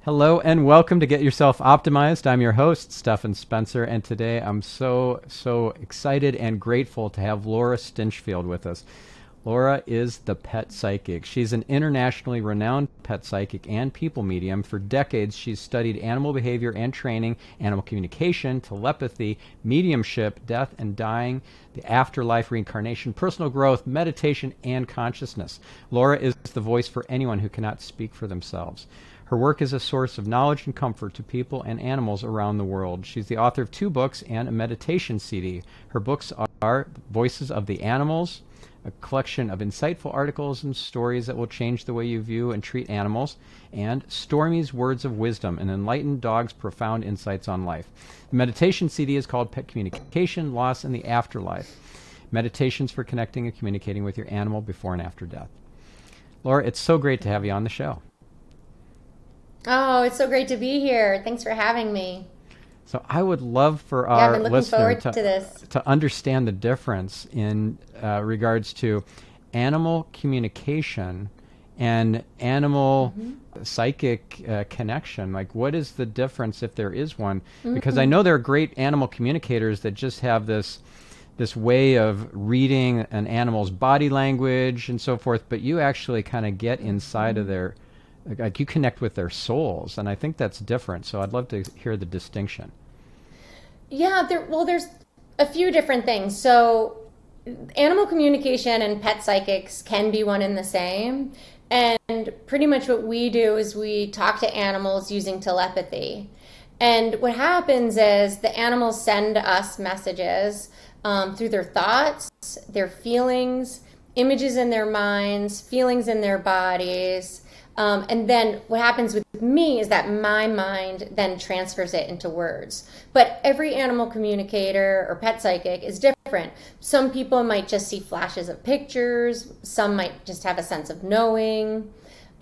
Hello and welcome to Get Yourself Optimized. I'm your host, Stephan Spencer, and today I'm so excited and grateful to have Laura Stinchfield with us. Laura is the pet psychic. She's an internationally renowned pet psychic and people medium. For decades, she's studied animal behavior and training, animal communication, telepathy, mediumship, death and dying, the afterlife, reincarnation, personal growth, meditation, and consciousness. Laura is the voice for anyone who cannot speak for themselves. Her work is a source of knowledge and comfort to people and animals around the world. She's the author of 2 books and a meditation CD. Her books are Voices of the Animals, a collection of insightful articles and stories that will change the way you view and treat animals, and Stormy's Words of Wisdom, an enlightened dog's profound insights on life. The meditation CD is called Pet Communication, Loss, and the Afterlife. Meditations for connecting and communicating with your animal before and after death. Laura, it's so great to have you on the show. Oh, it's so great to be here. Thanks for having me. So I would love for our listener to understand the difference in regards to animal communication and animal psychic connection. Like, what is the difference, if there is one? Because I know there are great animal communicators that just have this way of reading an animal's body language and so forth, but you actually kind of get inside of their, like you connect with their souls, and I think that's different. So I'd love to hear the distinction. Yeah, there's a few different things. So animal communication and pet psychics can be one and the same. And pretty much what we do is we talk to animals using telepathy. And what happens is the animals send us messages through their thoughts, their feelings, images in their minds, feelings in their bodies. And then what happens with me is that my mind then transfers it into words. But every animal communicator or pet psychic is different. Some people might just see flashes of pictures. Some might just have a sense of knowing.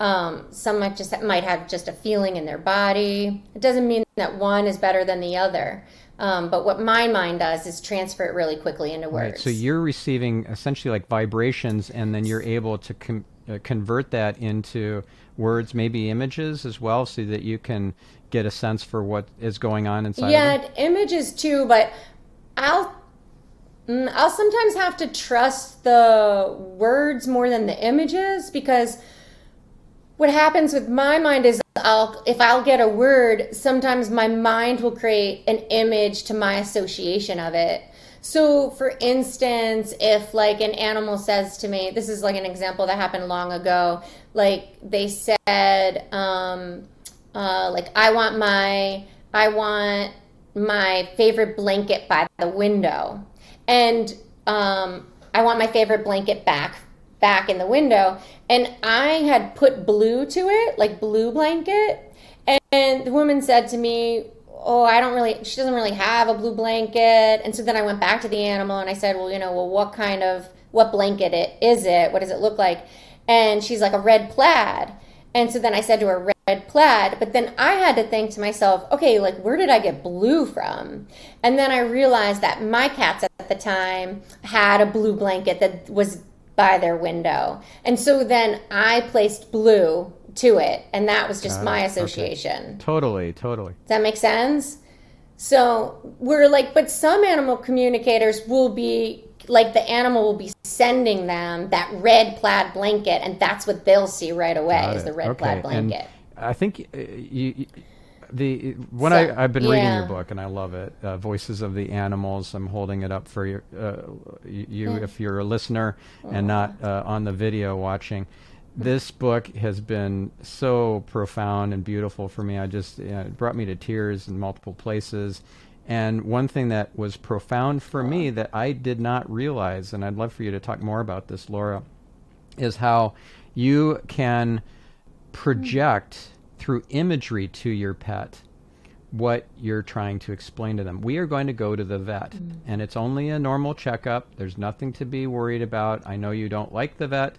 Some might have just a feeling in their body. It doesn't mean that one is better than the other. But what my mind does is transfer it really quickly into words. Right. So you're receiving essentially like vibrations, and then you're able to convert that into words, maybe images as well, so that you can get a sense for what is going on inside. Yeah, images too, but I'll sometimes have to trust the words more than the images, because what happens with my mind is if I'll get a word, sometimes my mind will create an image to my association of it. So for instance, if like an animal says to me, this is like an example that happened long ago, like they said, like I want my favorite blanket by the window, and I want my favorite blanket back in the window, and I had put blue to it, like blue blanket, and the woman said to me, oh, she doesn't really have a blue blanket. And so then I went back to the animal and I said, well, what blanket is it? What does it look like? And she's like, a red plaid. And so then I said to her, red plaid. But then I had to think to myself, okay, like, where did I get blue from? And then I realized that my cats at the time had a blue blanket that was by their window. And so then I placed blue to it, and that was just my association. Okay. Totally. Does that make sense? So we're like, but some animal communicators will be like, the animal will be sending them that red plaid blanket, and that's what they'll see right away is the red plaid blanket. And I think I've been reading your book, and I love it. Voices of the Animals. I'm holding it up for you if you're a listener and not on the video watching. This book has been so profound and beautiful for me. It brought me to tears in multiple places. And one thing that was profound for me that I did not realize, and I'd love for you to talk more about this, Laura, is how you can project through imagery to your pet what you're trying to explain to them. We are going to go to the vet, and it's only a normal checkup. There's nothing to be worried about. I know you don't like the vet,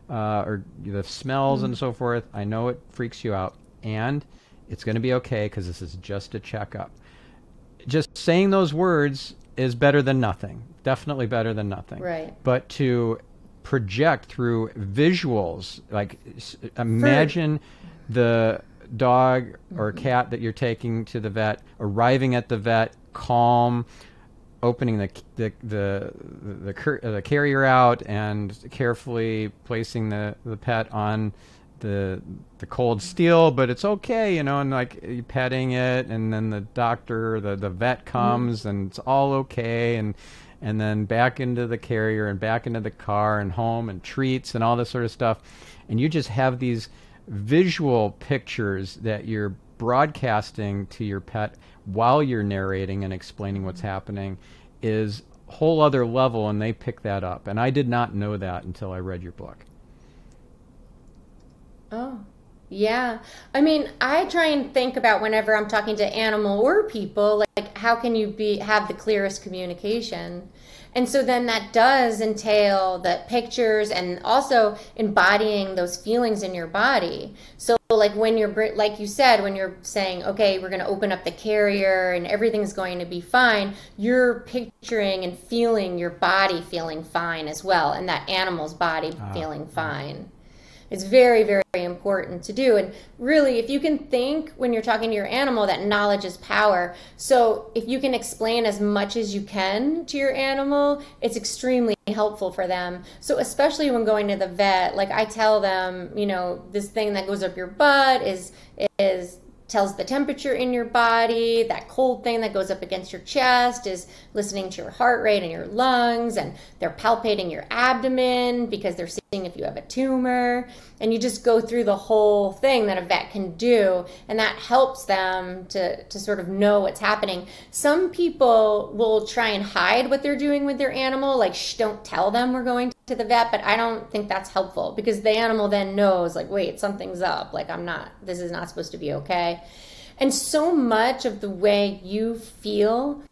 or the smells and so forth. I know it freaks you out, and it's going to be okay because this is just a checkup. Just saying those words is better than nothing. Definitely better than nothing. Right. But to project through visuals, like imagine the dog or cat that you're taking to the vet, arriving at the vet, calm, opening the carrier out and carefully placing the pet on the cold steel, but it's okay, and like petting it, and then the doctor, the vet comes, and it's all okay, and then back into the carrier and back into the car and home and treats and all this sort of stuff. And you just have these visual pictures that you're broadcasting to your pet while you're narrating and explaining what's happening is a whole other level, and they pick that up. And I did not know that until I read your book. Oh, yeah. I mean, I try and think about whenever I'm talking to animal or people, like how can you have the clearest communication? And so then that does entail the pictures and also embodying those feelings in your body. So like when like you said, when you're saying, okay, we're going to open up the carrier and everything's going to be fine, you're picturing and feeling your body feeling fine as well, and that animal's body feeling fine. It's very, very important to do. And really, if you can think when you're talking to your animal that knowledge is power. So if you can explain as much as you can to your animal, it's extremely helpful for them. So especially when going to the vet, like I tell them, this thing that goes up your butt is tells the temperature in your body. That cold thing that goes up against your chest is listening to your heart rate and your lungs, and they're palpating your abdomen because they're seeing if you have a tumor. And you just go through the whole thing that a vet can do, and that helps them to sort of know what's happening. Some people will try and hide what they're doing with their animal, like, don't tell them we're going to the vet, but I don't think that's helpful, because the animal then knows, like, wait, something's up, like this is not supposed to be okay. And so much of the way you feel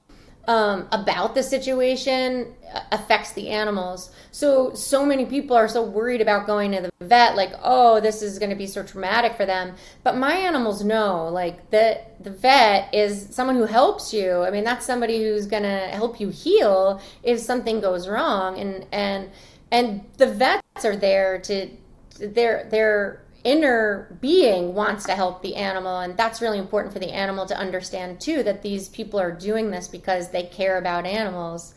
about the situation affects the animals. So many people are so worried about going to the vet, like, oh, this is going to be so traumatic for them. But my animals know, like, that the vet is someone who helps you. I mean, that's somebody who's going to help you heal if something goes wrong. And the vets are there to, their inner being wants to help the animal, and that's really important for the animal to understand too, that these people are doing this because they care about animals.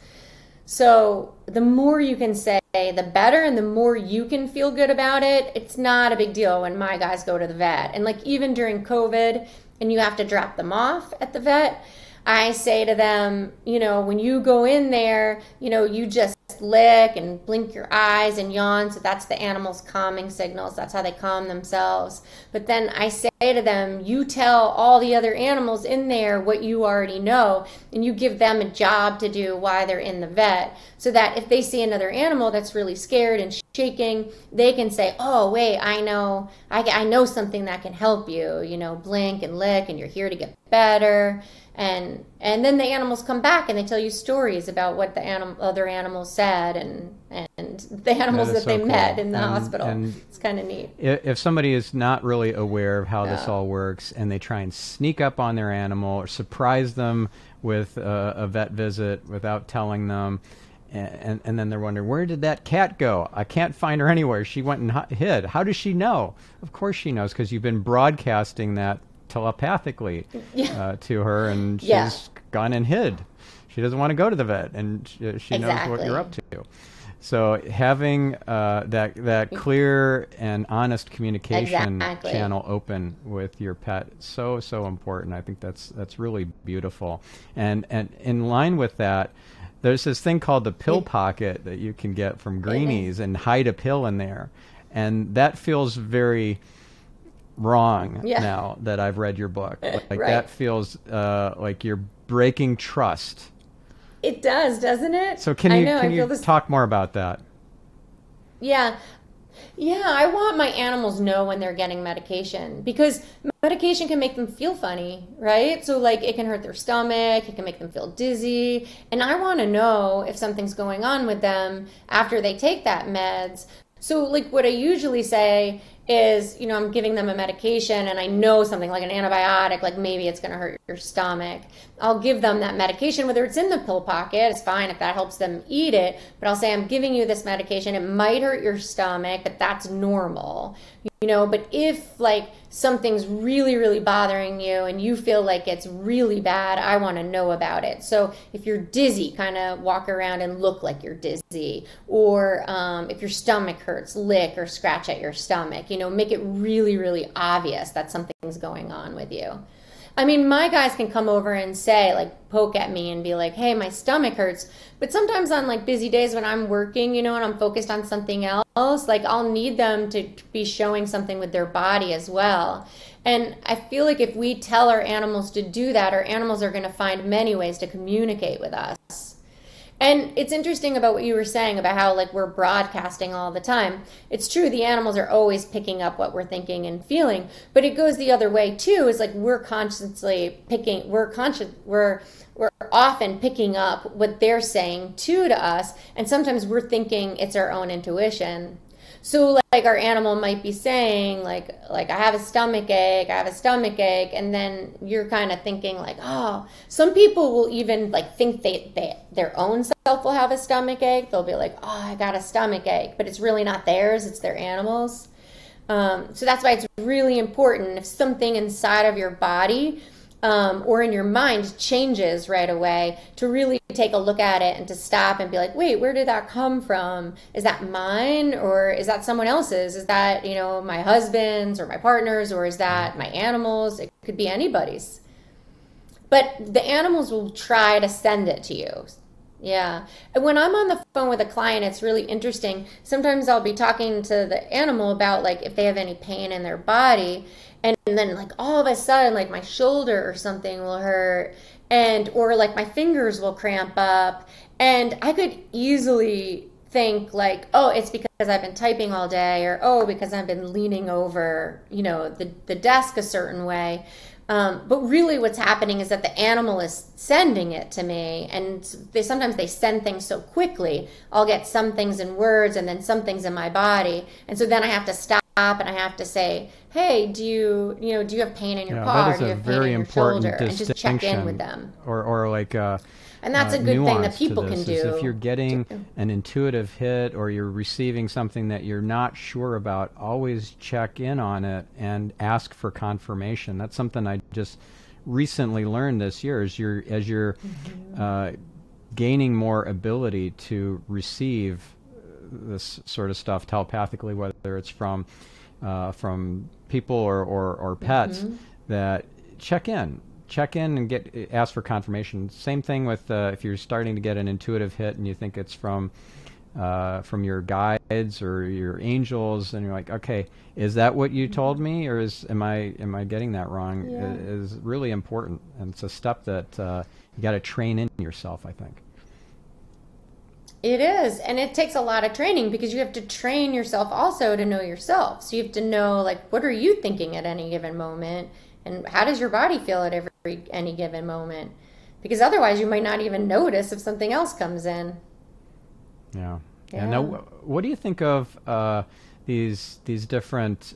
So the more you can say, the better, and the more you can feel good about it. It's not a big deal when my guys go to the vet, and like even during COVID and you have to drop them off at the vet, I say to them, when you go in there, you just lick and blink your eyes and yawn. So that's the animal's calming signals. That's how they calm themselves. But then I say to them, you tell all the other animals in there what you already know, and you give them a job to do while they're in the vet, so that if they see another animal that's really scared and shaking, they can say, oh, wait, I know something that can help you, blink and lick, and you're here to get better. And then the animals come back and they tell you stories about what the other animals said and the animals that they met in the hospital. And it's kind of neat. If somebody is not really aware of how this all works, and they try and sneak up on their animal or surprise them with a vet visit without telling them, and then they're wondering, where did that cat go? I can't find her anywhere. She went and hid. How does she know? Of course she knows, because you've been broadcasting that telepathically to her, and she's gone and hid. She doesn't want to go to the vet, and she knows what you're up to. So having that clear and honest communication channel open with your pet, so important. I think that's really beautiful. And in line with that, there's this thing called the pill pocket that you can get from Greenies and hide a pill in there, and that feels very wrong now that I've read your book. Like that feels like you're breaking trust. It does, doesn't it? So can you talk more about that? Yeah, I want my animals know when they're getting medication, because medication can make them feel funny, right? So like it can hurt their stomach, it can make them feel dizzy, and I want to know if something's going on with them after they take that meds. So like what I usually say is, I'm giving them a medication and I know something like an antibiotic, like maybe it's going to hurt your stomach. I'll give them that medication, whether it's in the pill pocket, it's fine if that helps them eat it, but I'll say, I'm giving you this medication. It might hurt your stomach, but that's normal. But if like something's really, really bothering you and you feel like it's really bad, I want to know about it. So if you're dizzy, kind of walk around and look like you're dizzy. Or if your stomach hurts, lick or scratch at your stomach. Make it really, really obvious that something's going on with you. I mean, my guys can come over and say, like, poke at me and be like, hey, my stomach hurts. But sometimes on, like, busy days when I'm working, and I'm focused on something else, like, I'll need them to be showing something with their body as well. And I feel like if we tell our animals to do that, our animals are going to find many ways to communicate with us. And it's interesting about what you were saying about how, like, we're broadcasting all the time. It's true, the animals are always picking up what we're thinking and feeling, but it goes the other way too. Is like we're often picking up what they're saying to us, and sometimes we're thinking it's our own intuition. So like our animal might be saying like I have a stomach ache, and then you're kind of thinking like, oh, some people will even like think their own self will have a stomach ache. They'll be like, oh, I got a stomach ache, but it's really not theirs, it's their animal's. So that's why it's really important if something inside of your body or in your mind changes right away, to really take a look at it and to stop and be like, wait, where did that come from? Is that mine, or is that someone else's? Is that, my husband's or my partner's, or is that my animal's? It could be anybody's. But the animals will try to send it to you. Yeah. And when I'm on the phone with a client, it's really interesting. Sometimes I'll be talking to the animal about like if they have any pain in their body, and then like all of a sudden like my shoulder or something will hurt, or like my fingers will cramp up, and I could easily think like, oh, it's because I've been typing all day, or oh, because I've been leaning over the desk a certain way. But really what's happening is that the animal is sending it to me, and sometimes they send things so quickly. I'll get some things in words and then some things in my body, and so then I have to stop and I have to say, hey, do you have pain in your paw, or do you have pain in your shoulder, and just check in with them. Or like and that's a good thing that people can do. If you're getting an intuitive hit or you're receiving something that you're not sure about, always check in on it and ask for confirmation. That's something I just recently learned this year. As you're gaining more ability to receive this sort of stuff telepathically, whether it's from people or pets, that check in and ask for confirmation. Same thing with if you're starting to get an intuitive hit and you think it's from your guides or your angels, and you're like, okay, is that what you told me, or am I getting that wrong? Yeah. Is really important, and it's a step that you got to train in yourself, I think. It is, and it takes a lot of training, because you have to train yourself also to know yourself. So you have to know, like, what are you thinking at any given moment, and how does your body feel at any given moment? Because otherwise you might not even notice if something else comes in. Yeah. And now, what do you think of these different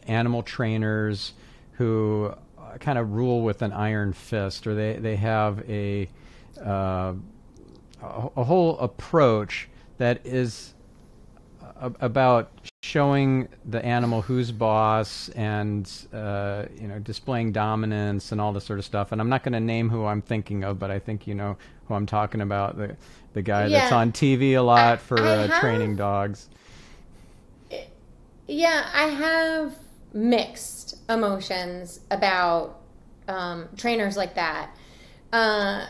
animal trainers who kind of rule with an iron fist, or they have a whole approach that is about showing the animal who's boss, and displaying dominance and all this sort of stuff? And I'm not going to name who I'm thinking of, but I think you know who I'm talking about, the guy that's on TV a lot for training dogs. Yeah, I have mixed emotions about trainers like that. A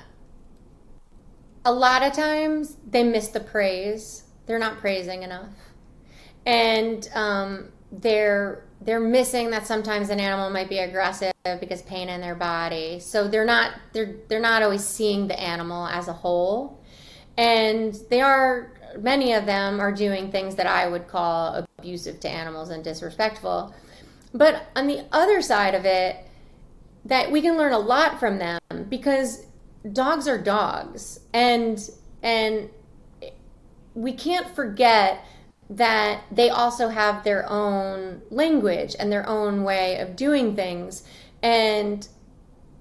lot of times they miss the praise. They're not praising enough. And they're missing that sometimes an animal might be aggressive because pain in their body. So they're not always seeing the animal as a whole. And many of them are doing things that I would call abusive to animals and disrespectful. But on the other side of it, that we can learn a lot from them, because dogs are dogs, and we can't forget that they also have their own language and their own way of doing things. And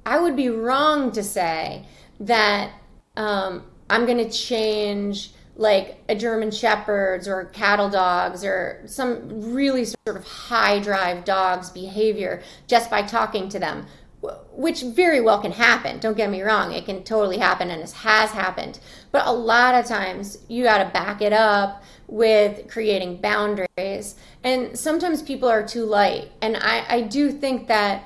I would be wrong to say that I'm going to change like a German Shepherds or cattle dogs or some really sort of high drive dogs behavior just by talking to them, which very well can happen. Don't get me wrong. It can totally happen, and it has happened. But a lot of times you got to back it up with creating boundaries. And sometimes people are too light. And I do think that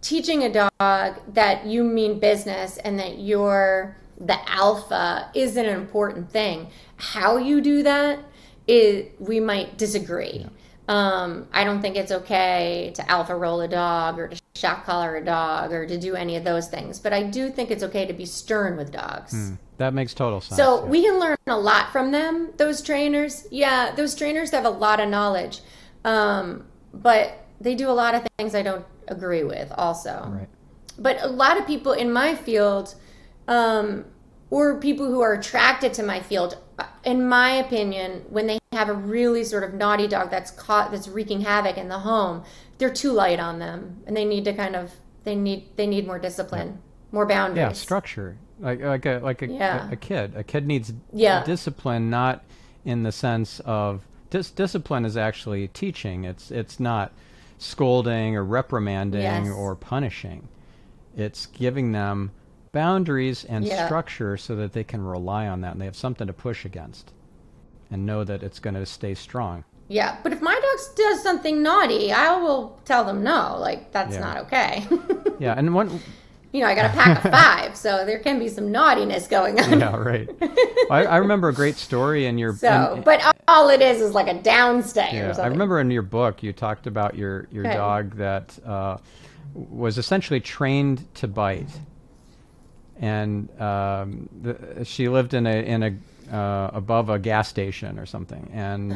teaching a dog that you mean business and that you're the alpha is an important thing. How you do that we might disagree. Yeah. I don't think it's okay to alpha roll a dog or to shock collar a dog or to do any of those things. But I do think it's okay to be stern with dogs. That makes total sense. So we can learn a lot from them, those trainers. Yeah, those trainers have a lot of knowledge. But they do a lot of things I don't agree with also. Right. But a lot of people in my field, or people who are attracted to my field, in my opinion, when they have a really sort of naughty dog that's wreaking havoc in the home, they're too light on them, and they need to they need more discipline, more boundaries. Yeah, structure. Like a kid. A kid needs discipline, not in the sense of discipline is actually teaching. It's not scolding or reprimanding or punishing. It's giving them boundaries and structure so that they can rely on that and they have something to push against and know that it's going to stay strong. Yeah, but if my dog does something naughty, I will tell them no, like that's not okay. Yeah, and one... I got a pack of 5, so there can be some naughtiness going on. Yeah, right. I remember a great story in your... but all it is like a downstay or something. I remember in your book you talked about your dog that was essentially trained to bite. And she lived in a above a gas station or something, and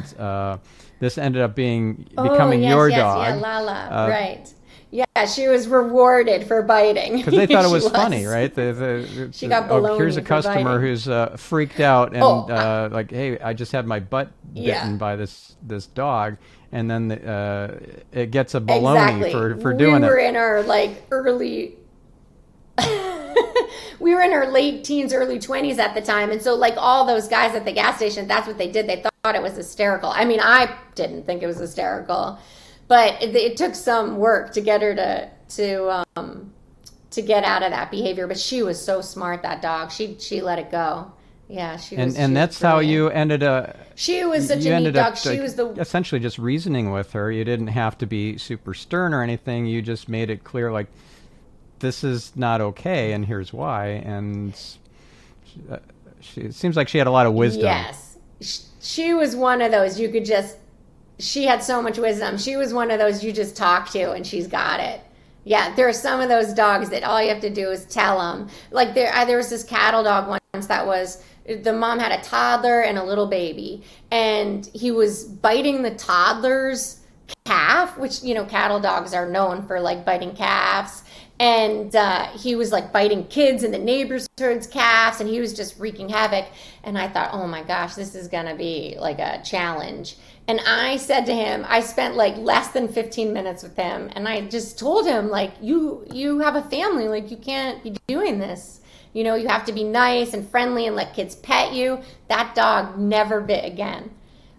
this ended up becoming your dog. Yeah, Lala, right. Yeah, she was rewarded for biting. Because they thought it was funny, right? She got baloney here's a for customer biting. who's freaked out and like, hey, I just had my butt bitten by this dog, and then it gets a baloney for doing it. We were in our early... we were in our late teens, early 20s at the time. And so all those guys at the gas station, that's what they did. They thought it was hysterical. I mean, I didn't think it was hysterical, but it took some work to get her to get out of that behavior. But she was so smart, that dog. She let it go. Yeah, she was. And that's how you ended up. She was such a neat dog. She was essentially just reasoning with her. You didn't have to be super stern or anything. You just made it clear, this is not okay, and here's why. And it seems like she had a lot of wisdom. Yes. She was one of those she had so much wisdom. She was one of those you just talk to and she's got it. Yeah, there are some of those dogs that all you have to do is tell them. There was this cattle dog once that was, the mom had a toddler and a little baby, and he was biting the toddler's calf, which, cattle dogs are known for biting calves. And he was biting kids in the neighbor's calves, and he was just wreaking havoc. And I thought, oh my gosh, this is going to be a challenge. And I said to him, I spent less than 15 minutes with him. And I just told him, you have a family, you can't be doing this. You have to be nice and friendly and let kids pet you. That dog never bit again.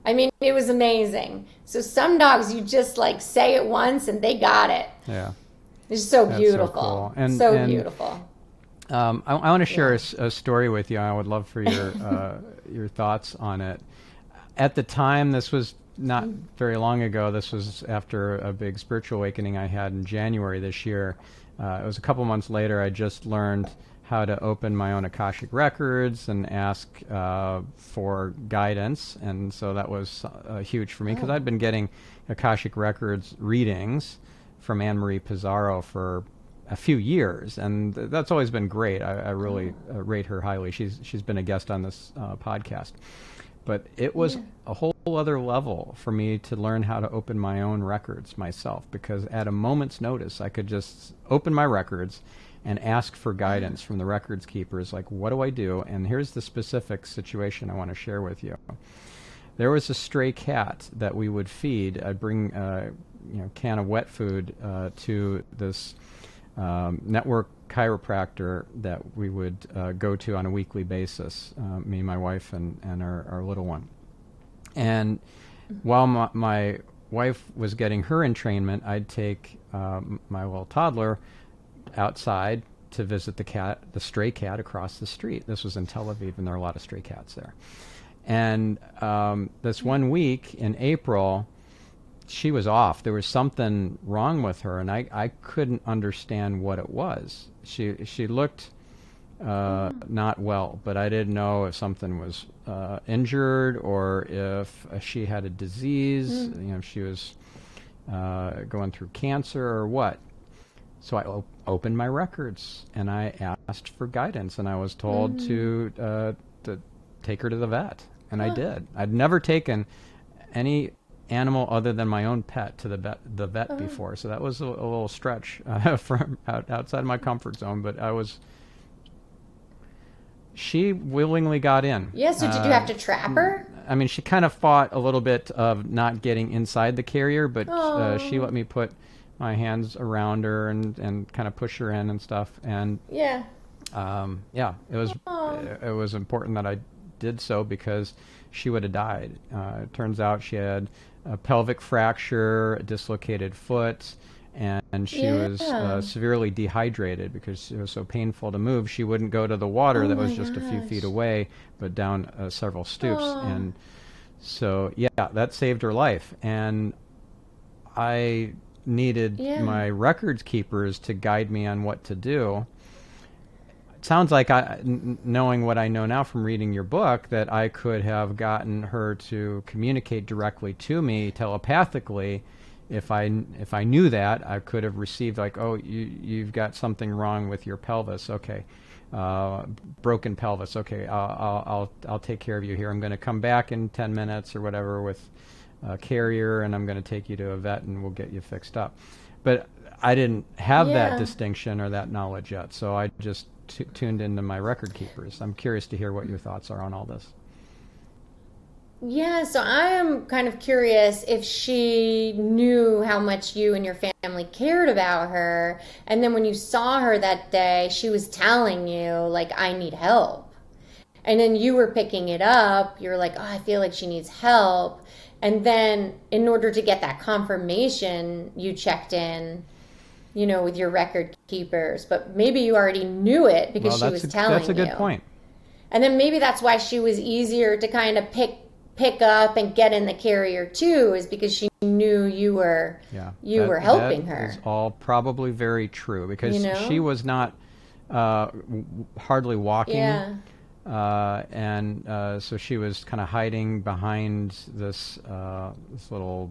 I mean, it was amazing. So some dogs, you just say it once and they got it. Yeah. It's so beautiful. So cool. And beautiful. I want to share a story with you. I would love for your thoughts on it. At the time, this was not very long ago. This was after a big spiritual awakening I had in January this year. It was a couple months later. I just learned how to open my own Akashic records and ask for guidance. And so that was huge for me because I'd been getting Akashic records readings from Anne Marie Pizarro for a few years, and that's always been great. I really rate her highly. She's been a guest on this podcast. But it was a whole other level for me to learn how to open my own records myself, because at a moment's notice, I could just open my records and ask for guidance from the records keepers, what do I do? And here's the specific situation I want to share with you. There was a stray cat that we would feed. I'd bring can of wet food to this network chiropractor that we would go to on a weekly basis, me, my wife, and our little one. And while my wife was getting her entrainment, I'd take my little toddler outside to visit the stray cat across the street. This was in Tel Aviv, and there are a lot of stray cats there. And this one week in April, she was off. There was something wrong with her, and I couldn't understand what it was. She looked not well, but I didn't know if something was injured or if she had a disease, if she was going through cancer or what. So I opened my records, and I asked for guidance, and I was told to take her to the vet, and I did. I'd never taken any animal other than my own pet to the vet before, so that was a little stretch from outside my comfort zone, but she willingly got in. Yeah, so did you have to trap her? I mean, she kind of fought a little bit of not getting inside the carrier, but she let me put my hands around her and kind of push her in and stuff, and it was important that I did so because she would have died. It turns out she had a pelvic fracture, a dislocated foot, and she was severely dehydrated because it was so painful to move. She wouldn't go to the water that was just a few feet away, but down several stoops. And so, that saved her life. And I needed my records keepers to guide me on what to do. Sounds like, knowing what I know now from reading your book, that I could have gotten her to communicate directly to me telepathically. If I knew that, I could have received like, oh, you've got something wrong with your pelvis. Okay, broken pelvis. Okay, I'll take care of you here. I'm going to come back in 10 minutes or whatever with a carrier, and I'm going to take you to a vet, and we'll get you fixed up. But I didn't have that distinction or that knowledge yet, so I just tuned into my record keepers. I'm curious to hear what your thoughts are on all this. Yeah, so I am kind of curious if she knew how much you and your family cared about her, and then when you saw her that day, she was telling you, like, I need help. And then you were picking it up, you're like, oh, I feel like she needs help. And then in order to get that confirmation, you checked in, with your record keepers, but maybe you already knew it because she was telling you. That's a good point. And then maybe that's why she was easier to kind of pick up and get in the carrier too, is because she knew you were helping her. That is all probably very true because she was not hardly walking. Yeah. And so she was kind of hiding behind this little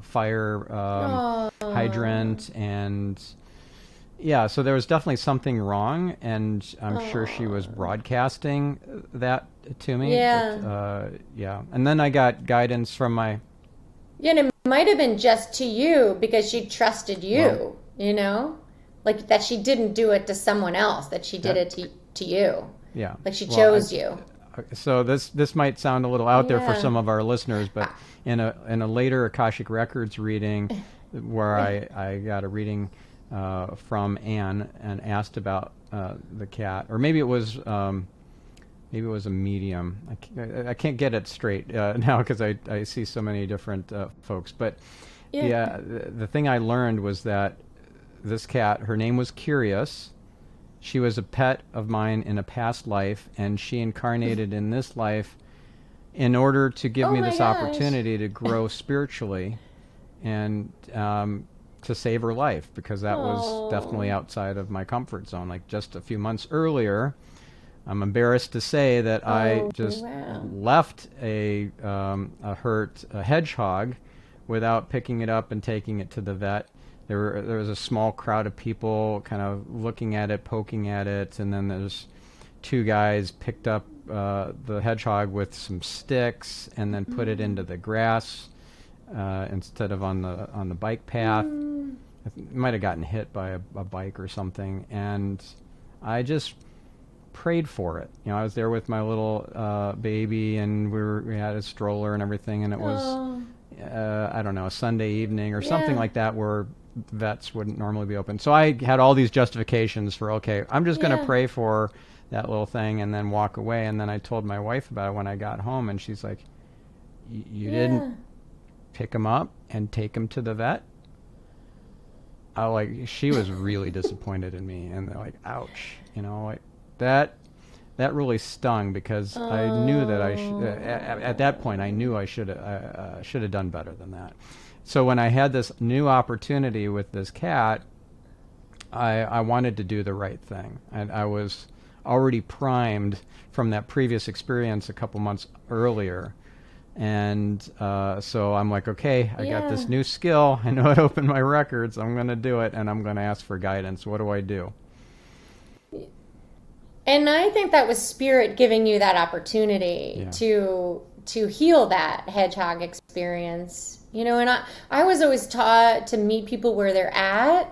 fire hydrant, and so there was definitely something wrong, and I'm sure she was broadcasting that to me. And then I got guidance from my and it might have been just to you because she trusted you, like that she didn't do it to someone else, that she did it to you. Like she chose you. So this might sound a little out there for some of our listeners, but in a later Akashic Records reading, where I got a reading from Anne and asked about the cat, or maybe it was a medium. I can't get it straight now because I see so many different folks. But the thing I learned was that this cat, her name was Curious. She was a pet of mine in a past life, and she incarnated in this life in order to give me this opportunity to grow spiritually and to save her life, because that was definitely outside of my comfort zone. Like just a few months earlier, I'm embarrassed to say that I just left a hurt hedgehog without picking it up and taking it to the vet. There was a small crowd of people kind of looking at it, poking at it, and then there's two guys picked up the hedgehog with some sticks and then put it into the grass instead of on the bike path. It might have gotten hit by a bike or something, and I just prayed for it. I was there with my little baby, and we had a stroller and everything, and it was I don't know, a Sunday evening or something like that, where vets wouldn't normally be open. So I had all these justifications for, okay, I'm just going to pray for that little thing and then walk away. And then I told my wife about it when I got home, and she's like, you didn't pick him up and take him to the vet? She was really disappointed in me, and they're like, ouch, like that really stung, because I knew that at that point I knew I should have done better than that. So when I had this new opportunity with this cat, I wanted to do the right thing, and I was already primed from that previous experience a couple months earlier. And so I'm like, okay, I got this new skill. I know how to open my records. I'm going to do it, and I'm going to ask for guidance. What do I do? And I think that was Spirit giving you that opportunity to heal that hedgehog experience. And I was always taught to meet people where they're at.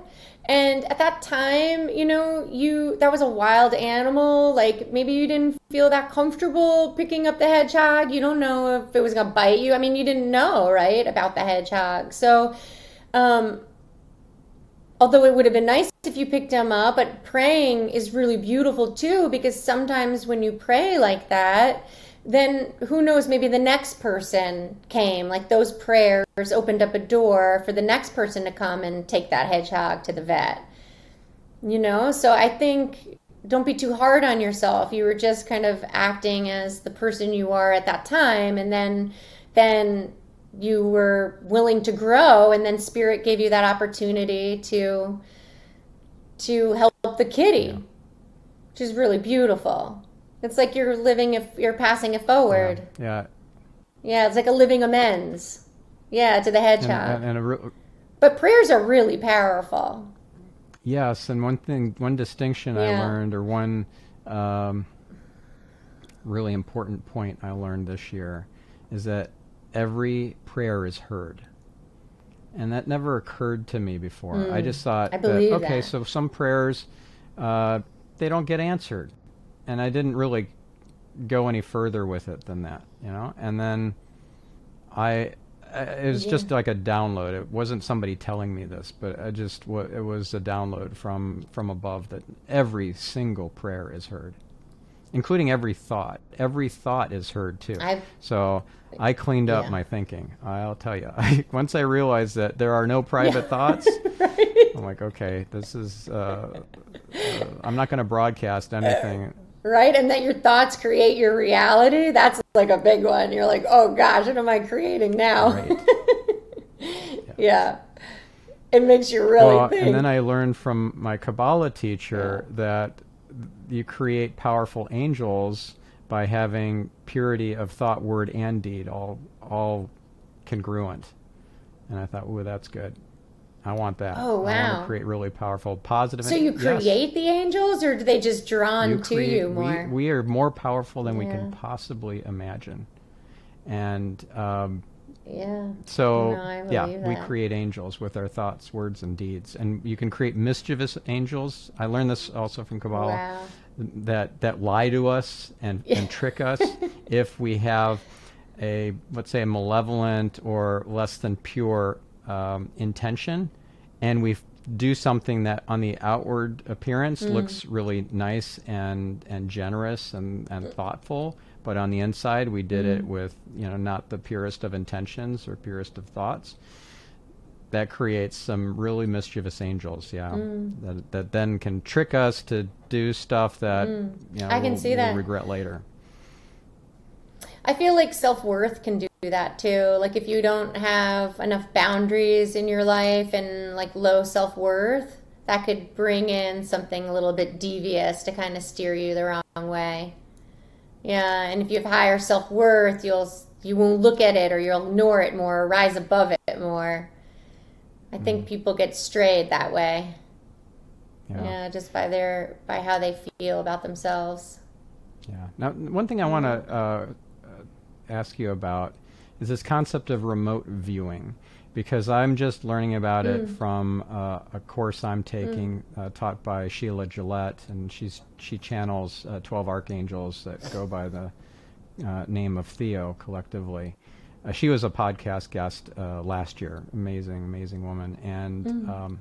And at that time, that was a wild animal. Like, maybe you didn't feel that comfortable picking up the hedgehog. You don't know if it was going to bite you. I mean, you didn't know, right, about the hedgehog. So, although it would have been nice if you picked him up, but praying is really beautiful too, because sometimes when you pray like that, then who knows, maybe the next person came, like those prayers opened up a door for the next person to come and take that hedgehog to the vet. So I think don't be too hard on yourself. You were just kind of acting as the person you are at that time, and then you were willing to grow, and then Spirit gave you that opportunity to help the kitty, which is really beautiful. It's like you're passing it forward. Yeah. Yeah, it's like a living amends. Yeah, to the hedgehog. But prayers are really powerful. Yes, and one distinction I learned, or one really important point I learned this year, is that every prayer is heard. And that never occurred to me before. I just thought, so some prayers, they don't get answered. And I didn't really go any further with it than that, And then it was just like a download. It wasn't somebody telling me this, but it was a download from above, that every single prayer is heard, including every thought. Every thought is heard too. So I cleaned up my thinking. I'll tell you. Once I realized that there are no private thoughts, right. I'm like, okay, this is. I'm not going to broadcast anything. Right, and that your thoughts create your reality. That's like a big one. You're like, oh gosh, what am I creating now? Right. Yeah. It makes you really think. And then I learned from my Kabbalah teacher that you create powerful angels by having purity of thought, word, and deed, all congruent. And I thought, ooh, that's good. I want that. Oh, wow. I want to create really powerful, positive. So you create the angels, or do they just drawn to you more? We are more powerful than we can possibly imagine. And we create angels with our thoughts, words, and deeds. And you can create mischievous angels. I learned this also from Kabbalah, that lie to us and trick us if we have let's say a malevolent or less than pure intention, and we do something that on the outward appearance looks really nice and generous and thoughtful, but on the inside we did it with not the purest of intentions or purest of thoughts. That creates some really mischievous angels, that then can trick us to do stuff that I can see that. We'll regret later. I feel like self-worth can do that too. Like if you don't have enough boundaries in your life and like low self-worth, that could bring in something a little bit devious to kind of steer you the wrong way. Yeah, and if you have higher self-worth, you won't look at it, or you'll ignore it more, or rise above it more. I think people get strayed that way. Yeah, just by how they feel about themselves. Yeah. Now, one thing I want to ask you about is this concept of remote viewing, because I'm just learning about it from a course I'm taking taught by Sheila Gillette, and she channels 12 archangels that go by the name of Theo collectively. she was a podcast guest last year. Amazing woman. And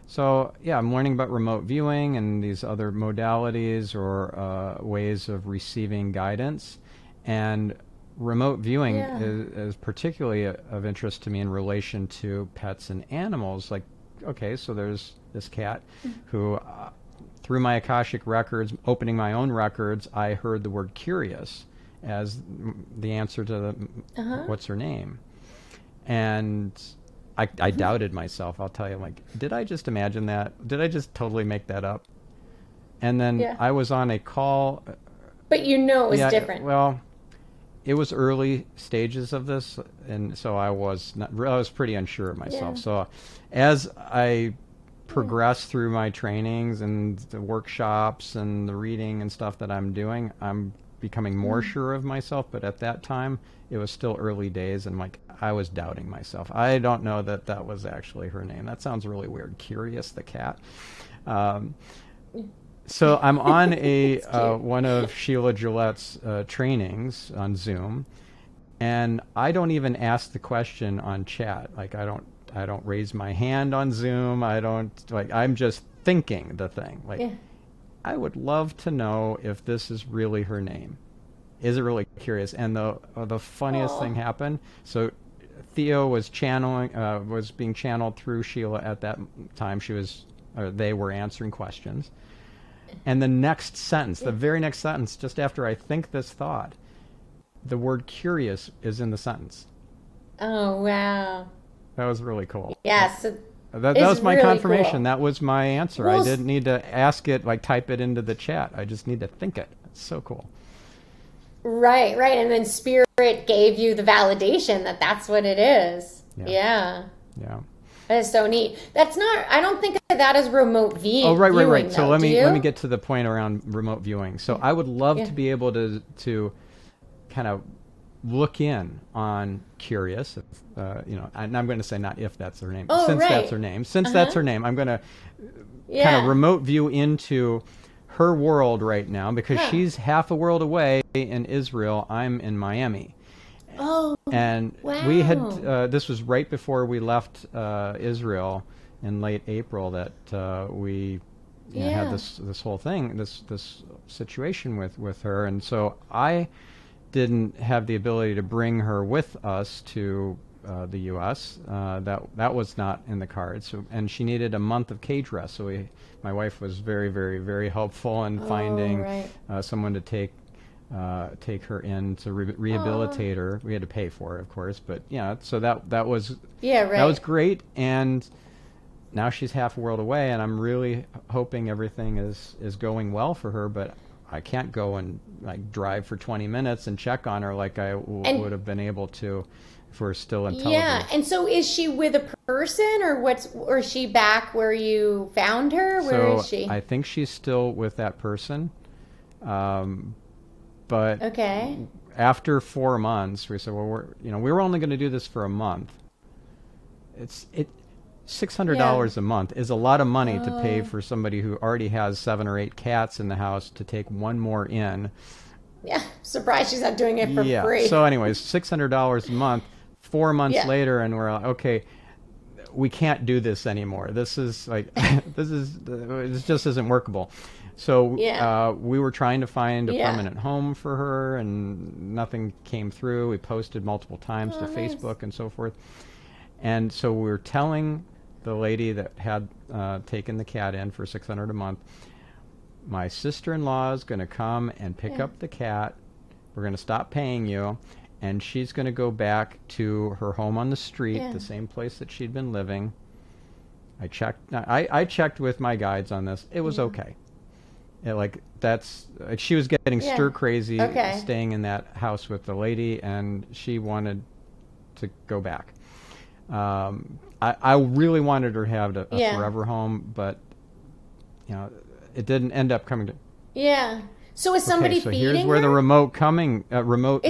so, yeah, I'm learning about remote viewing and these other modalities or ways of receiving guidance. And remote viewing is particularly of interest to me in relation to pets and animals. Like, okay, so there's this cat who, through my Akashic records, opening my own records, I heard the word curious as the answer to the, what's her name. And I doubted myself, I'll tell you. Like, did I just imagine that? Did I just totally make that up? And then I was on a call. But you know it was different. Well, it was early stages of this, and so I was pretty unsure of myself. So as I progress through my trainings and the workshops and the reading and stuff that I'm doing, I'm becoming more sure of myself. But at that time, it was still early days, and like I was doubting myself. I don't know that that was actually her name. That sounds really weird. Curious the cat. So I'm on a one of Sheila Gillette's trainings on Zoom, and I don't even ask the question on chat. Like I don't raise my hand on Zoom. I'm just thinking the thing. Like I would love to know if this is really her name. Is it really curious? And the funniest thing happened. So Theo was being channeled through Sheila at that time. They were answering questions. And the next sentence, the very next sentence, just after I think this thought, the word curious is in the sentence. Oh, wow. That was really cool. Yes. That was my really confirmation. cool. That was my answer. Well, I didn't need to ask it, like type it into the chat. I just need to think it. It's so cool. Right. And then Spirit gave you the validation that that's what it is. Yeah. That is so neat. I don't think of that as remote viewing. Oh, right. Though, so let me get to the point around remote viewing. So I would love to be able to kind of look in on Curious, and I'm going to say not if that's her name, that's her name. Since that's her name, I'm going to kind of remote view into her world right now because she's half a world away in Israel. I'm in Miami. Oh, and we had this was right before we left Israel in late April that we had this whole thing, this situation with her, and so I didn't have the ability to bring her with us to the U.S. That was not in the cards. So, and she needed a month of cage rest. So my wife was very, very, very helpful in finding someone to take her in to rehabilitate her. We had to pay for it, of course, but so that was that was great. And now she's half a world away, and I'm really hoping everything is going well for her. But I can't go and like drive for 20 minutes and check on her like I would have been able to if we're still in Tel Aviv. Yeah, and so is she with a person, or is she back where you found her? Where is she? I think she's still with that person. But after 4 months, we said, well, we were only going to do this for a month. $600 a month is a lot of money to pay for somebody who already has 7 or 8 cats in the house to take one more in. Yeah, surprised she's not doing it for free. So anyways, $600 a month, 4 months later, and we're like, okay, we can't do this anymore. This is like, this just isn't workable. So we were trying to find a permanent home for her, and nothing came through. We posted multiple times to Facebook and so forth. And so we were telling the lady that had taken the cat in for $600 a month, my sister-in-law is going to come and pick up the cat. We're going to stop paying you, and she's going to go back to her home on the street, the same place that she'd been living. I checked with my guides on this. It was okay. She was getting stir crazy staying in that house with the lady, and she wanted to go back. I really wanted her to have a forever home, but it didn't end up coming to. Yeah. So is somebody feeding her? Here's where the remote viewing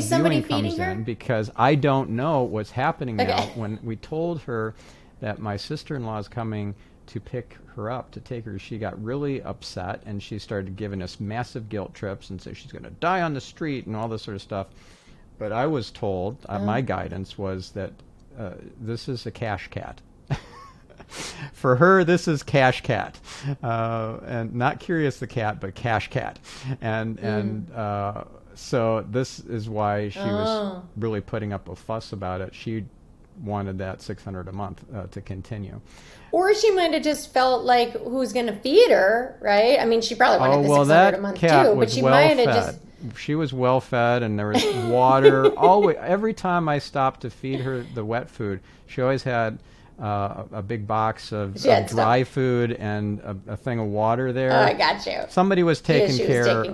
somebody comes feeding her? in, because I don't know what's happening now. When we told her that my sister-in-law is coming to pick her up, to take her, she got really upset, and she started giving us massive guilt trips and said she's going to die on the street and all this sort of stuff. but I was told, my guidance was that this is a cash cat. For her, this is Cash Cat, and not Curious the Cat, but Cash Cat, and so this is why she was really putting up a fuss about it. She wanted that $600 a month to continue. Or she might have just felt like who's going to feed her, right? I mean, she probably wanted the $600 a month too, but she might have just. She was well fed, and there was water. Always, every time I stopped to feed her the wet food, she always had a big box of dry food and a thing of water there. Oh, I got you. Somebody was taking care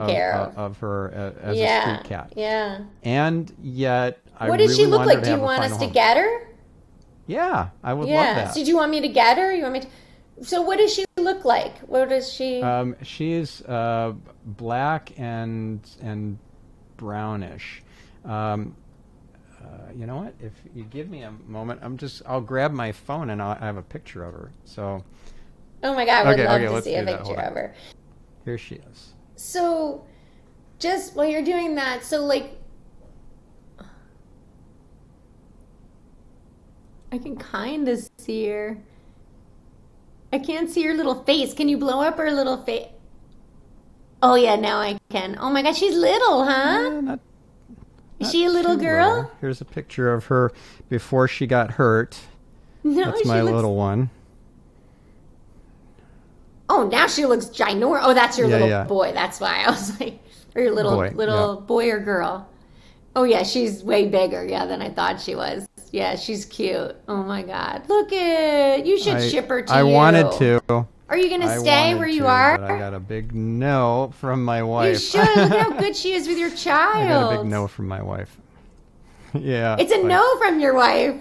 of her as a street cat. Yeah. And yet, what does she look like? Do you want us to get her? Yeah, I would love that. So do you want me to get her? You want me to? So what does she look like? What does she? She's black and brownish. You know what? If you give me a moment, I'll grab my phone and I have a picture of her. So. Oh my God! I would love to see a picture of her. Here she is. So, just while you're doing that, so like, I can kind of see her. I can't see her little face. Can you blow up her little face? Oh yeah, now I can. Oh my God, she's little, huh? Not Is she a little girl? Little. Here's a picture of her before she got hurt. No, that's my little one. Oh, now she looks ginormous. Oh, that's your little boy. That's why I was like, or your little boy or girl. Oh yeah, she's way bigger, than I thought she was. Yeah, she's cute. Oh my God, look it! You should ship her to you. I wanted to. Are you gonna stay where you are? But I got a big no from my wife. You should. Look how good she is with your child. I got a big no from my wife. Yeah. It's a no from your wife.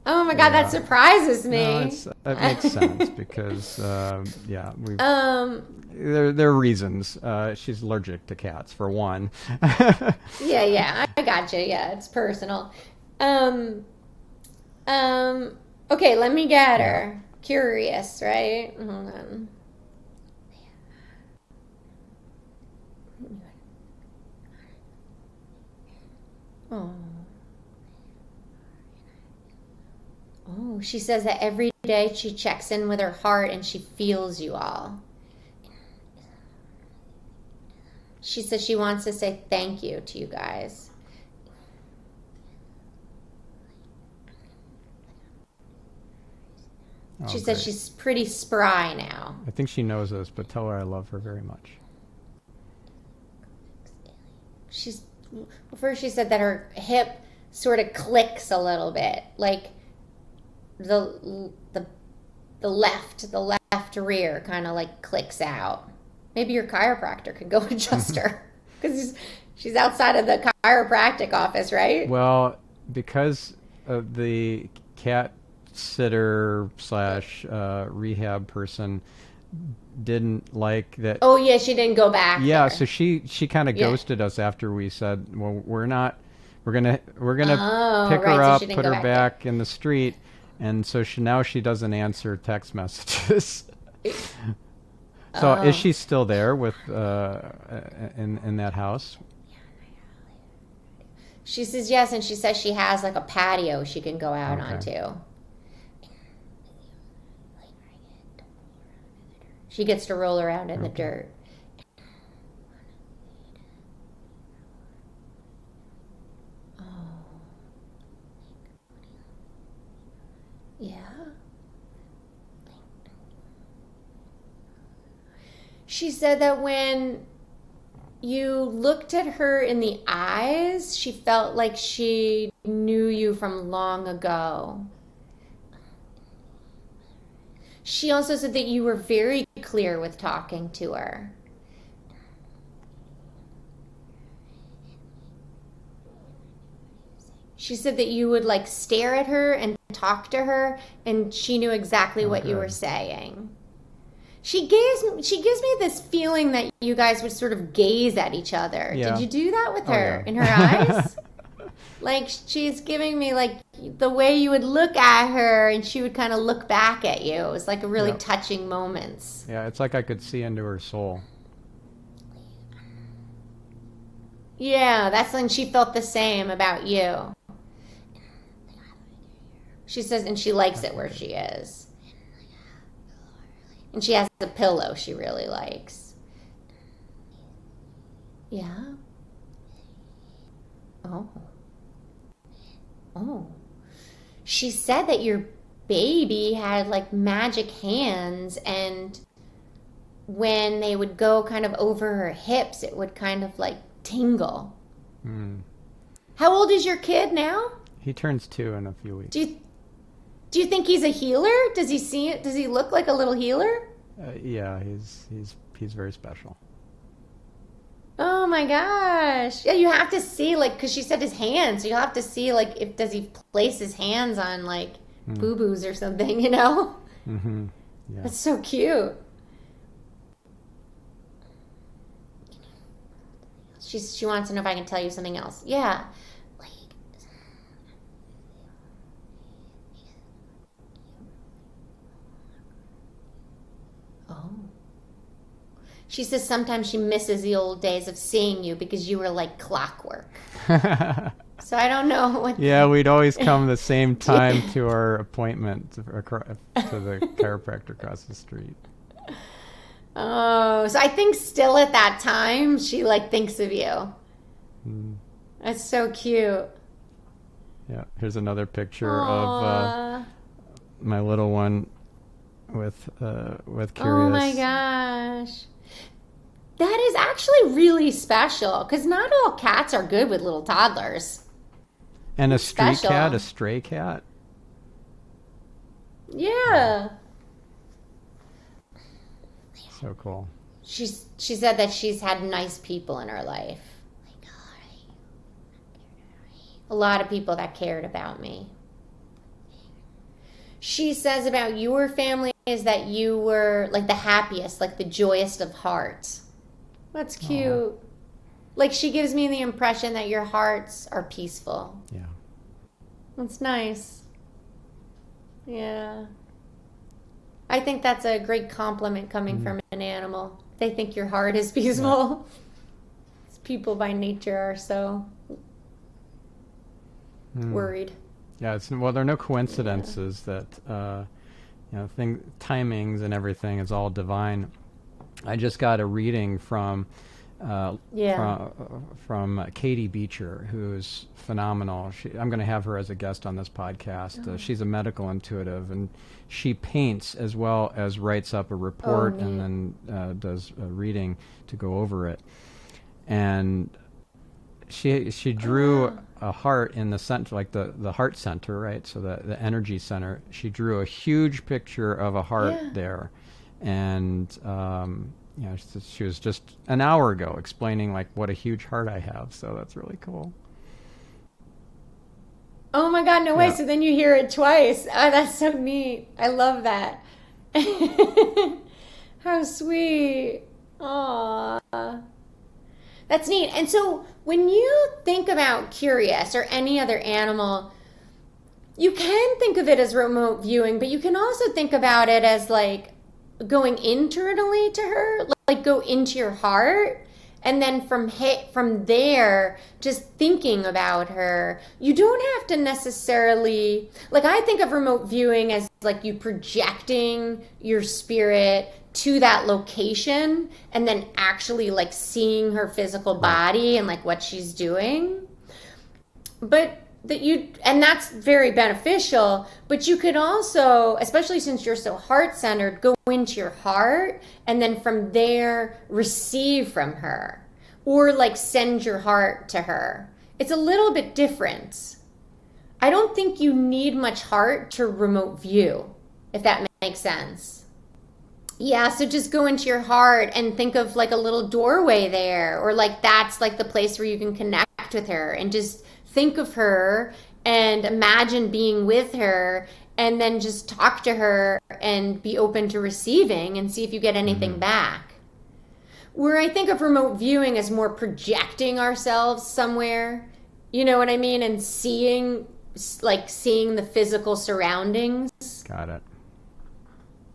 Oh my God, that surprises me. No, that makes sense because there are reasons. She's allergic to cats for one. Yeah, I got you. Yeah, it's personal. Okay, let me get her. Curious, right? Hold on. Oh, she says that every day she checks in with her heart and she feels you all. She says she wants to say thank you to you guys. She says she's pretty spry now. I think she knows this, but tell her I love her very much. First she said that her hip sort of clicks a little bit, like the left rear kind of like clicks out. Maybe your chiropractor could go adjust her because she's outside of the chiropractic office, right? Well, because of the cat sitter / rehab person didn't like that. Oh yeah, she didn't go back. Yeah, there. so she kind of ghosted us after we said, well, we're gonna pick her up, put her back in the street, and so now she doesn't answer text messages. So is she still there with in that house? She says yes, and she says she has like a patio she can go out onto. She gets to roll around in the dirt. Oh. Yeah. She said that when you looked at her in the eyes, she felt like she knew you from long ago. She also said that you were very clear with talking to her. She said that you would like stare at her and talk to her, and she knew exactly what you were saying. She gives me this feeling that you guys would sort of gaze at each other. Yeah. Did you do that with her in her eyes? Like she's giving me like the way you would look at her and she would kind of look back at you. It was like a really touching moments. Yeah, it's like I could see into her soul. Yeah, that's when she felt the same about you. She says, and she likes it where she is. And she has a pillow she really likes. Yeah. Oh. Oh. She said that your baby had like magic hands, and when they would go kind of over her hips, it would kind of like tingle. Hmm. How old is your kid now? He turns 2 in a few weeks. Do you think he's a healer? Does he see it? Does he look like a little healer? Yeah, he's very special. Oh my gosh. Yeah, you have to see, like, because she said his hands, so you'll have to see, like, if does he place his hands on, like, boo-boos or something, you know? Mm-hmm. Yeah. That's so cute. She wants to know if I can tell you something else. Yeah. Oh. She says sometimes she misses the old days of seeing you because you were like clockwork. So I don't know what. Yeah, we'd always come the same time to our appointment to the chiropractor across the street. Oh, so I think still at that time she like thinks of you. Mm. That's so cute. Yeah, here's another picture Aww. of my little one with Curious. Oh my gosh. That is actually really special because not all cats are good with little toddlers. And a stray Special. cat, a stray cat. Yeah. So cool. She said that she's had nice people in her life. A lot of people that cared about me. She says about your family is that you were like the happiest, like the joyous of hearts. That's cute. Aww. Like she gives me the impression that your hearts are peaceful. Yeah. That's nice. Yeah. I think that's a great compliment coming from an animal. They think your heart is peaceful. Yeah. People by nature are so worried. Yeah, well, there are no coincidences that, timings and everything is all divine. I just got a reading from Katie Beecher, who's phenomenal. I'm going to have her as a guest on this podcast. She's a medical intuitive, and she paints as well as writes up a report and then does a reading to go over it. And she drew a heart in the center, like the heart center, right? So the energy center. She drew a huge picture of a heart there, and she was just an hour ago explaining like what a huge heart I have. So that's really cool. Oh my God, no way. So then you hear it twice. Oh, that's so neat. I love that. How sweet. Aww. That's neat. And so when you think about Curious or any other animal, you can think of it as remote viewing, but you can also think about it as like going internally to her, like go into your heart, and then from there, just thinking about her. You don't have to necessarily, like I think of remote viewing as like you projecting your spirit to that location and then actually like seeing her physical body and like what she's doing. But that's very beneficial, but you could also, especially since you're so heart-centered, go into your heart and then from there receive from her or like send your heart to her. It's a little bit different. I don't think you need much heart to remote view, if that makes sense. Yeah, so just go into your heart and think of like a little doorway there, or like that's like the place where you can connect with her, and just think of her and imagine being with her, and then just talk to her and be open to receiving and see if you get anything back. Where I think of remote viewing as more projecting ourselves somewhere, you know what I mean, and seeing the physical surroundings. Got it.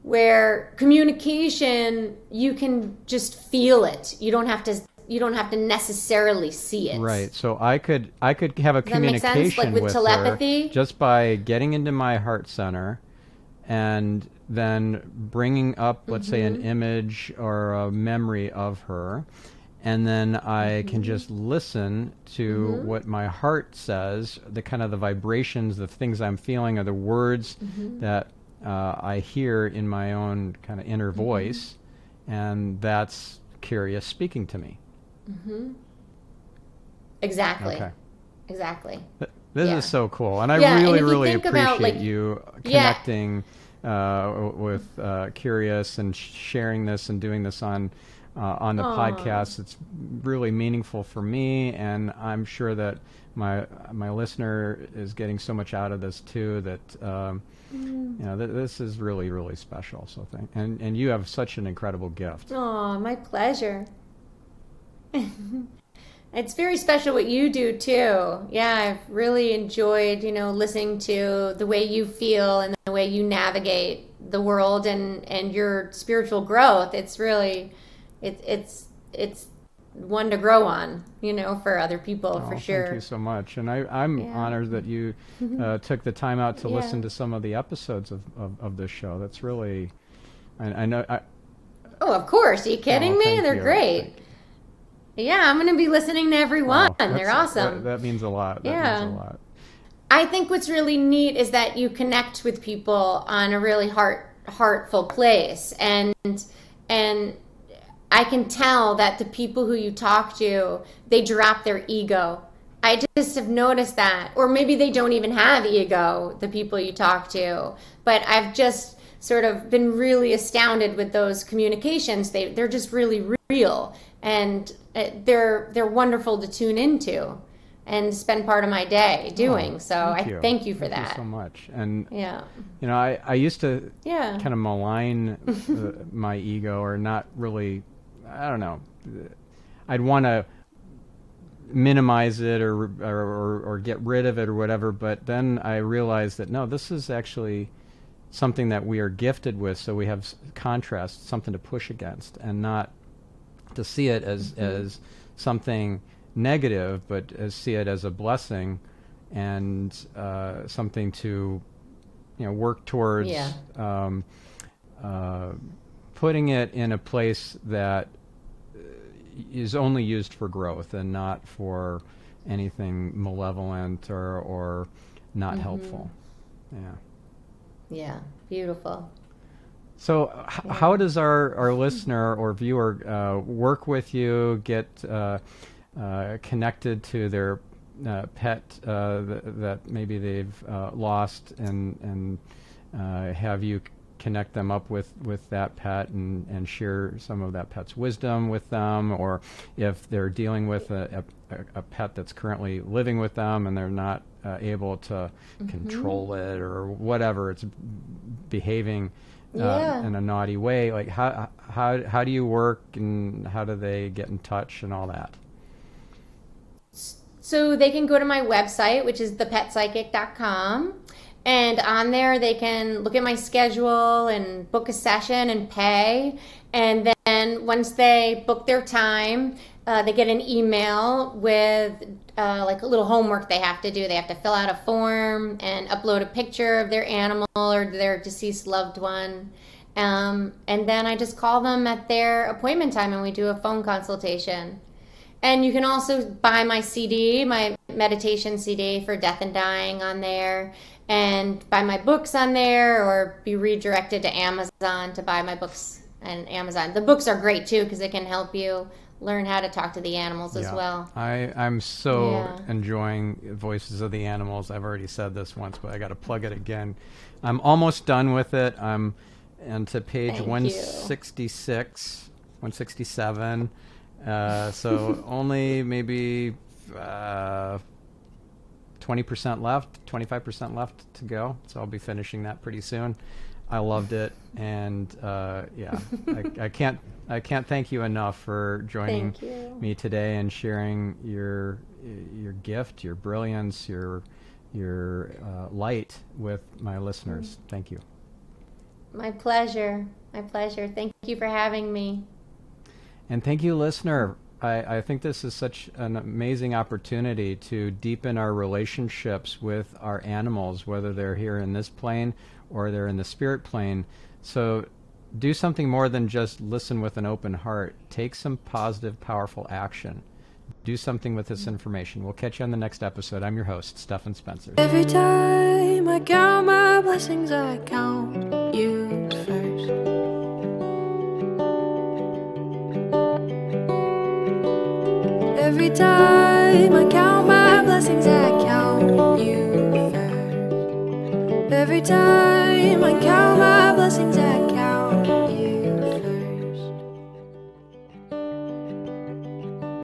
Where communication, you can just feel it. You don't have to you don't have to necessarily see it. Right. So I could have a Does that make sense? communication Like with with telepathy? her just by getting into my heart center and then bringing up, let's say, an image or a memory of her. And then I can just listen to what my heart says, the kind of the vibrations, the things I'm feeling, or the words that I hear in my own kind of inner voice. And that's Curious speaking to me. Exactly. Okay. Exactly. This is so cool. And I Yeah, and really, if you really think appreciate about, like, you connecting with Curious and sharing this and doing this on the podcast. It's really meaningful for me, and I'm sure that my listener is getting so much out of this too. That this is really, really special. So and you have such an incredible gift. Oh, my pleasure. It's very special what you do too. Yeah, I've really enjoyed, listening to the way you feel and the way you navigate the world and your spiritual growth. It's really, it's one to grow on, for other people, for sure. Thank you so much. And I'm honored that you took the time out to listen to some of the episodes of this show. That's really, I know. Oh, of course. Are you kidding me? They're great. Yeah, I'm going to be listening to every one. They're awesome. That means a lot. That means a lot. I think what's really neat is that you connect with people on a really heartful place. And I can tell that the people who you talk to, they drop their ego. I just have noticed that. Or maybe they don't even have ego, the people you talk to. But I've just sort of been really astounded with those communications. They're just really real. And they're wonderful to tune into and spend part of my day doing. I thank you for that. Thank you so much. And yeah, I used to kind of malign my ego, or not really. I don't know. I'd want to minimize it or get rid of it or whatever. But then I realized that no, this is actually something that we are gifted with. So we have contrast, something to push against, and not to see it as something negative, but see it as a blessing and something to work towards putting it in a place that is only used for growth and not for anything malevolent or not helpful. Yeah, beautiful. So how does our listener or viewer work with you, get connected to their pet that maybe they've lost, and have you connect them up with that pet and share some of that pet's wisdom with them? Or if they're dealing with a pet that's currently living with them and they're not able to control it or whatever, it's behaving in a naughty way, like how do you work, and how do they get in touch and all that? So they can go to my website, which is thepetpsychic.com, and on there they can look at my schedule and book a session and pay. And then once they book their time, they get an email with like a little homework they have to do. They have to fill out a form and upload a picture of their animal or their deceased loved one. And then I just call them at their appointment time and we do a phone consultation. And you can also buy my CD, my meditation CD for death and dying on there, and buy my books on there, or be redirected to Amazon to buy my books on Amazon. The books are great too because they can help you learn how to talk to the animals as well. I'm so enjoying Voices of the Animals. I've already said this once, but I got to plug it again. I'm almost done with it. I'm onto page 166, 167. So only maybe 20% left, 25% left to go. So I'll be finishing that pretty soon. I loved it, and I can't thank you enough for joining me today and sharing your gift, your brilliance, your light with my listeners. Thank you. My pleasure. My pleasure. Thank you for having me. And thank you, listener, I think this is such an amazing opportunity to deepen our relationships with our animals, whether they're here in this plane or they're in the spirit plane. So do something more than just listen with an open heart. Take some positive, powerful action. Do something with this information. We'll catch you on the next episode. I'm your host, Stephan Spencer. Every time I count my blessings, I count you first. Every time I count my blessings, I count you first. Every time I count my blessings, I